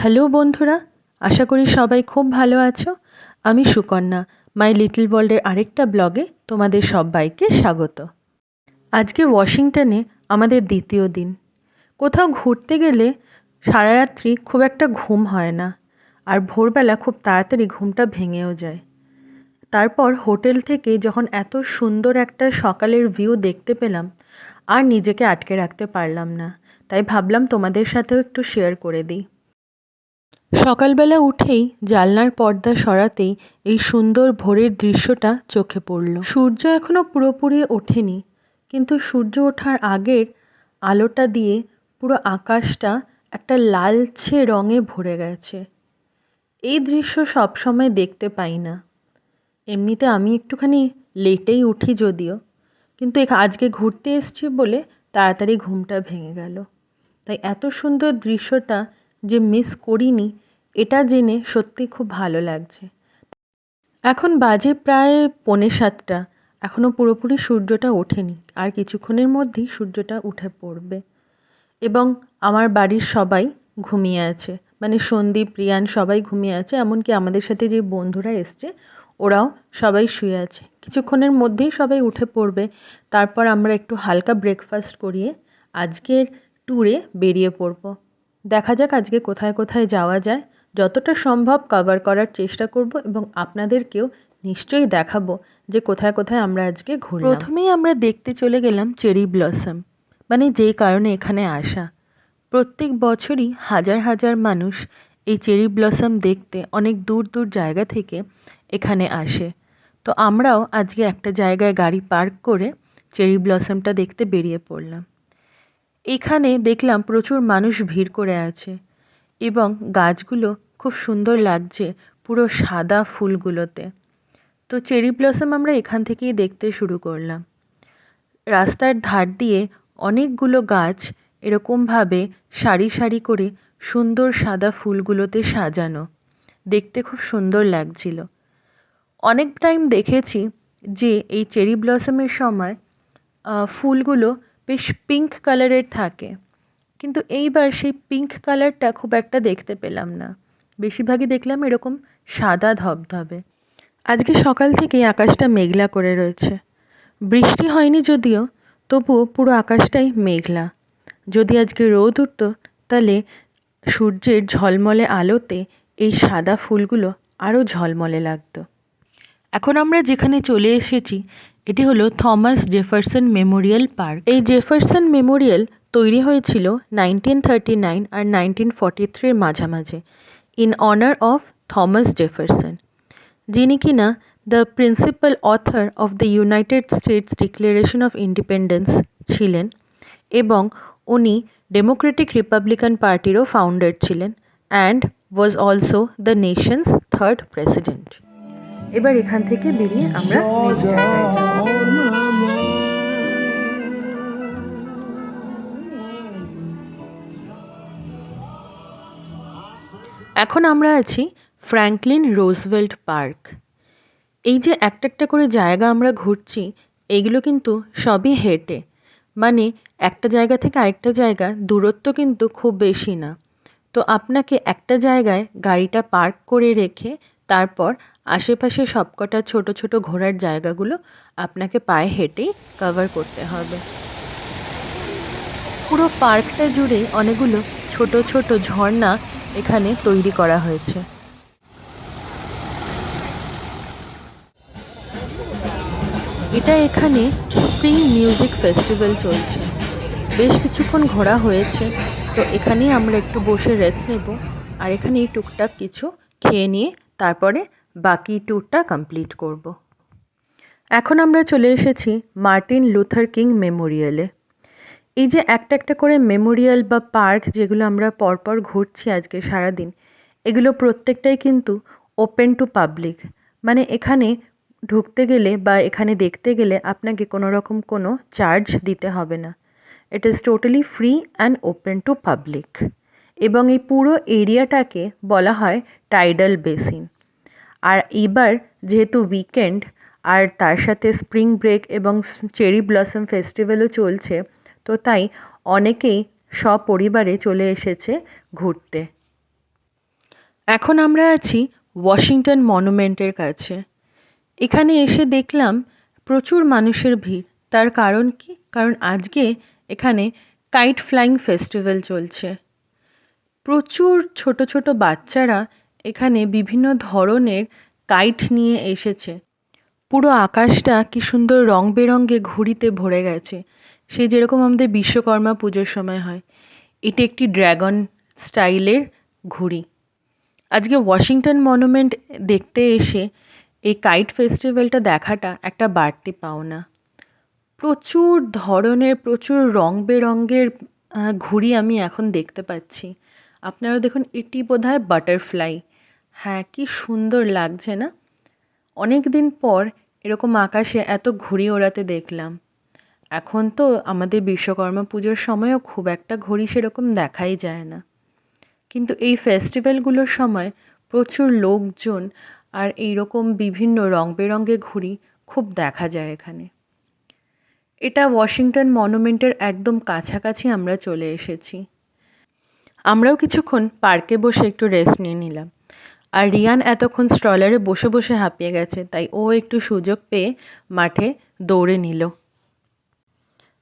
Hello বন্ধুরা, আশা করি সবাই খুব ভালো আছো। আমি সুকন্যা, মাই লিটল ওয়ার্ল্ডের আরেকটা ব্লগে তোমাদের সবাইকে স্বাগত। আজকে ওয়াশিংটনে আমাদের দ্বিতীয় দিন। কোথাও ঘুরতে গেলে সারা রাত্রি খুব একটা ঘুম হয় না, আর ভোরবেলা খুব তাড়াতাড়ি ঘুমটা ভেঙেও যায়। তারপর হোটেল থেকে যখন এত সুন্দর একটা সকালের ভিউ দেখতে পেলাম, আর নিজেকে আটকে রাখতে পারলাম না, তাই ভাবলাম তোমাদের সাথেও একটু শেয়ার করে দিই। সকালবেলা উঠেই জানলার পর্দা সরাতেই এই সুন্দর ভোরের দৃশ্যটা চোখে পড়ল। সূর্য এখনো পুরোপুরি ওঠেনি, কিন্তু সূর্য ওঠার আগের আলোটা দিয়ে পুরো আকাশটা একটা লালচে রঙে ভরে গেছে। এই দৃশ্য সবসময় দেখতে পাই না। এমনিতে আমি একটুখানি লেটেই উঠি যদিও, কিন্তু আজকে ঘুরতে এসেছি বলে তাড়াতাড়ি ঘুমটা ভেঙে গেল। তাই এত সুন্দর দৃশ্যটা যে মিস করিনি এটা জেনে সত্যি খুব ভালো লাগছে। এখন বাজে প্রায় 6:45, এখনো পুরোপুরি সূর্যটা ওঠেনি, আর কিছুক্ষণের মধ্যেই সূর্যটা উঠে পড়বে। এবং আমার বাড়ির সবাই ঘুমিয়ে আছে, মানে সন্দীপ, প্রিয়ান সবাই ঘুমিয়ে আছে, এমনকি আমাদের সাথে যে বন্ধুরা এসছে ওরাও সবাই শুয়ে আছে। কিছুক্ষণের মধ্যেই সবাই উঠে পড়বে। তারপর আমরা একটু হালকা ব্রেকফাস্ট করিয়ে আজকের ট্যুরে বেরিয়ে পড়ব। দেখা যাক আজকে কোথায় কোথায় যাওয়া যায়। যতটা সম্ভব কভার করার চেষ্টা করব এবং আপনাদেরকেও নিশ্চয়ই দেখাবো যে কোথায় কোথায় আমরা আজকে ঘুরলাম। প্রথমেই আমরা দেখতে চলে গেলাম চেরি ব্লসম, মানে যেই কারণে এখানে আসা। প্রত্যেক বছরই হাজার হাজার মানুষ এই চেরি ব্লসম দেখতে অনেক দূর দূর জায়গা থেকে এখানে আসে। তো আমরাও আজকে একটা জায়গায় গাড়ি পার্ক করে চেরি ব্লসমটা দেখতে বেরিয়ে পড়লাম। এখানে দেখলাম প্রচুর মানুষ ভিড় করে আছে এবং গাছগুলো খুব সুন্দর লাগছে পুরো সাদা ফুলগুলোতে। তো চেরি ব্লসম আমরা এখান থেকেই দেখতে শুরু করলাম। রাস্তার ধার দিয়ে অনেকগুলো গাছ এরকমভাবে সারি সারি করে সুন্দর সাদা ফুলগুলোতে সাজানো, দেখতে খুব সুন্দর লাগছিল। অনেক টাইম দেখেছি যে এই চেরি ব্লসমের সময় ফুলগুলো বেশ পিঙ্ক কালারের থাকে, কিন্তু এইবার সেই পিঙ্ক কালারটা খুব একটা দেখতে পেলাম না। বেশিরভাগই দেখলাম এরকম সাদা ধবধবে। আজকে সকাল থেকেই আকাশটা মেঘলা করে রয়েছে। বৃষ্টি হয়নি যদিও, তবুও পুরো আকাশটাই মেঘলা। যদি আজকে রোদ উঠতো তাহলে সূর্যের ঝলমলে আলোতে এই সাদা ফুলগুলো আরও ঝলমলে লাগতো। এখন আমরা যেখানে চলে এসেছি এটি হলো থমাস জেফারসন মেমোরিয়াল পার্ক। এই জেফারসন মেমোরিয়াল তৈরি হয়েছিল 1939 আর 1943 মাঝামাঝি in honour of Thomas Jefferson, যিনি কিনা the principal author of the United states declaration of independence ছিলেন, এবং উনি ডেমোক্রেটিক রিপাবলিকান পার্টিরও ফাউন্ডার ছিলেন and was also the Nations third president. এবার এখান থেকে বেরিয়ে আমরা নেক্সট জায়গায় যাব। এখন আমরা আছি ফ্র্যাঙ্কলিন রুজভেল্ট পার্ক। এই যে একটা একটা করে জায়গা আমরা ঘুরছি, এইগুলো কিন্তু সবই হেঁটে, মানে একটা জায়গা থেকে আরেকটা জায়গা দূরত্ব কিন্তু খুব বেশি না। তো আপনাকে একটা জায়গায় গাড়িটা পার্ক করে রেখে তারপর আশেপাশে সবকটা ছোট ছোট ঘোরার জায়গাগুলো আপনাকে পায়ে হেঁটেই কভার করতে হবে। পুরো পার্কটা জুড়ে অনেকগুলো ছোট ছোট ঝর্ণা এখানে তৈরি করা হয়েছে। এটা এখানে স্প্রিং মিউজিক ফেস্টিভ্যাল চলছে। বেশ কিছুক্ষণ ঘোরা হয়েছে, তো এখানেই আমরা একটু বসে রেস্ট নেব, আর এখানেই টুকটাক কিছু খেয়ে নিয়ে তারপরে বাকি ট্যুরটা কমপ্লিট করব। এখন আমরা চলে এসেছি মার্টিন লুথার কিং মেমোরিয়ালে। এই যে একটা একটা করে মেমোরিয়াল বা পার্ক যেগুলো আমরা পরপর ঘুরছি আজকে সারাদিন, এগুলো প্রত্যেকটাই কিন্তু ওপেন টু পাবলিক, মানে এখানে ঢুকতে গেলে বা এখানে দেখতে গেলে আপনাকে কোনো রকম কোনো চার্জ দিতে হবে না। It is totally free and open to public. এবং এই পুরো এরিয়াটাকে বলা হয় টাইডাল বেসিন। আর এইবার যেহেতু উইকেন্ড আর তার সাথে স্প্রিং ব্রেক এবং চেরি ব্লসম ফেস্টিভ্যালও চলছে, তো তাই অনেকেই সপরিবারে চলে এসেছে ঘুরতে। এখন আমরা আছি ওয়াশিংটন মনুমেন্টের কাছে। এখানে এসে দেখলাম প্রচুর মানুষের ভিড়। তার কারণ কি? কারণ আজকে এখানে কাইট ফ্লাইং ফেস্টিভ্যাল চলছে। প্রচুর ছোট ছোট বাচ্চারা এখানে বিভিন্ন ধরনের কাইট নিয়ে এসেছে। পুরো আকাশটা কি সুন্দর রং বেরঙে ঘুড়িতে ভরে গেছে, সেই যেরকম আমাদের বিশ্বকর্মা পুজোর সময় হয়। এটি একটি ড্র্যাগন স্টাইলের ঘুড়ি। আজকে ওয়াশিংটন মনুমেন্ট দেখতে এসে এই কাইট ফেস্টিভ্যালটা দেখাটা একটা বাড়তি পাওনা। প্রচুর ধরনের প্রচুর রং বেরঙের ঘুড়ি আমি এখন দেখতে পাচ্ছি। আপনারা দেখুন, এটি বোধহয় বাটারফ্লাই। হ্যাঁ, কি সুন্দর লাগছে না? অনেক দিন পর এরকম আকাশে এত ঘুড়ি ওড়াতে দেখলাম। এখন তো আমাদের বিশ্বকর্মা পুজোর সময়ও খুব একটা ঘুড়ি সেরকম দেখাই যায় না, কিন্তু এই ফেস্টিভ্যালগুলোর সময় প্রচুর লোকজন আর এইরকম বিভিন্ন রং বেরঙের ঘুড়ি খুব দেখা যায় এখানে। এটা ওয়াশিংটন মনুমেন্টের একদম কাছাকাছি আমরা চলে এসেছি। আমরাও কিছুক্ষণ পার্কে বসে একটু রেস্ট নিয়ে নিলাম। আর রিয়ান এতক্ষণ স্ট্রলারে বসে বসে হাঁপিয়ে গেছে, তাই ও একটু সুযোগ পেয়ে মাঠে দৌড়ে নিল।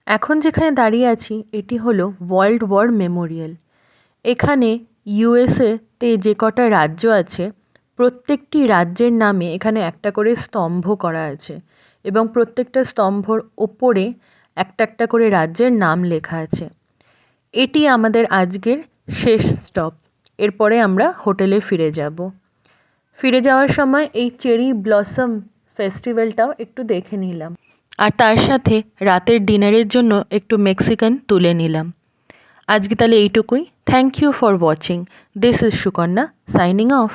এখন যেখানে দাঁড়িয়ে আছি এটি হলো ওয়ার্ল্ড ওয়ার মেমোরিয়াল। এখানে ইউএসএতে যে কটা রাজ্য আছে প্রত্যেকটি রাজ্যের নামে এখানে একটা করে স্তম্ভ করা আছে, এবং প্রত্যেকটা স্তম্ভর ওপরে একটা একটা করে রাজ্যের নাম লেখা আছে। এটি আমাদের আজকের শেষ স্টপ। এরপরে আমরা হোটেলে ফিরে যাব। ফিরে যাওয়ার সময় এই চেরি ব্লসম ফেস্টিভ্যালটাও একটু দেখে নিলাম, আর তার সাথে রাতের ডিনারের জন্য একটু মেক্সিকান তুলে নিলাম। আজকে তাহলে এইটুকুই। Thank you for watching. This is Sukanya signing of.